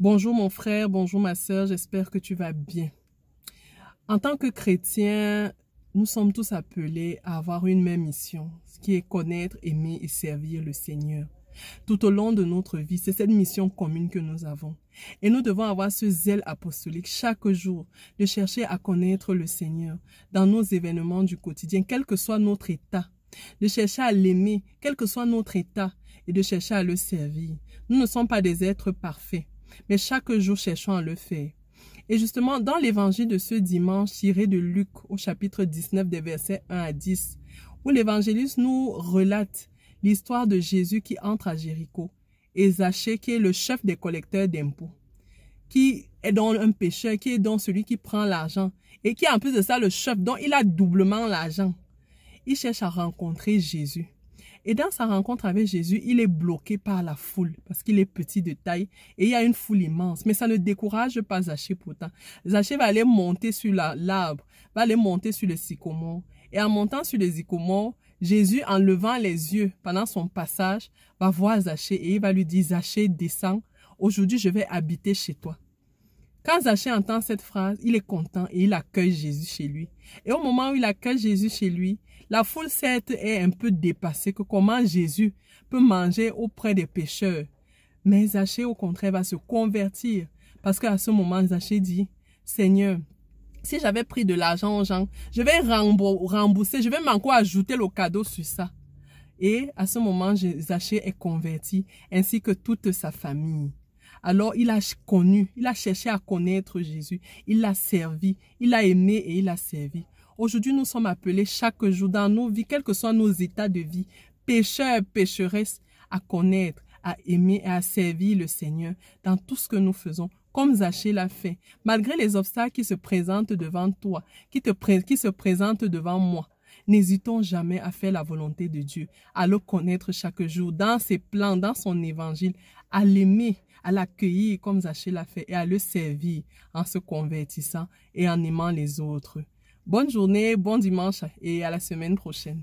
Bonjour mon frère, bonjour ma sœur, j'espère que tu vas bien. En tant que chrétiens, nous sommes tous appelés à avoir une même mission, ce qui est connaître, aimer et servir le Seigneur. Tout au long de notre vie, c'est cette mission commune que nous avons. Et nous devons avoir ce zèle apostolique chaque jour de chercher à connaître le Seigneur dans nos événements du quotidien, quel que soit notre état. De chercher à l'aimer, quel que soit notre état, et de chercher à le servir. Nous ne sommes pas des êtres parfaits, mais chaque jour cherchons à le faire. Et justement, dans l'évangile de ce dimanche tiré de Luc au chapitre 19 des versets 1 à 10, où l'évangéliste nous relate l'histoire de Jésus qui entre à Jéricho et Zachée qui est le chef des collecteurs d'impôts, qui est donc un pécheur, qui est donc celui qui prend l'argent et qui en plus de ça le chef, donc il a doublement l'argent. Il cherche à rencontrer Jésus. Et dans sa rencontre avec Jésus, il est bloqué par la foule parce qu'il est petit de taille et il y a une foule immense. Mais ça ne décourage pas Zachée pourtant. Zachée va aller monter sur l'arbre, va aller monter sur le sycomore. Et en montant sur le sycomore, Jésus, en levant les yeux pendant son passage, va voir Zachée et il va lui dire, Zachée, descends, aujourd'hui je vais habiter chez toi. Quand Zachée entend cette phrase, il est content et il accueille Jésus chez lui. Et au moment où il accueille Jésus chez lui, la foule certes est un peu dépassée que comment Jésus peut manger auprès des pécheurs. Mais Zachée au contraire va se convertir parce qu'à ce moment Zachée dit, Seigneur, si j'avais pris de l'argent aux gens, je vais rembourser, je vais encore ajouter le cadeau sur ça. Et à ce moment, Zachée est converti ainsi que toute sa famille. Alors, il a connu, il a cherché à connaître Jésus. Il l'a servi, il l'a aimé et il l'a servi. Aujourd'hui, nous sommes appelés chaque jour dans nos vies, quels que soient nos états de vie, pécheurs, pécheresses, à connaître, à aimer et à servir le Seigneur dans tout ce que nous faisons, comme Zachée l'a fait. Malgré les obstacles qui se présentent devant toi, qui se présentent devant moi, n'hésitons jamais à faire la volonté de Dieu, à le connaître chaque jour dans ses plans, dans son évangile, à l'aimer, à l'accueillir comme Zachée l'a fait et à le servir en se convertissant et en aimant les autres. Bonne journée, bon dimanche et à la semaine prochaine.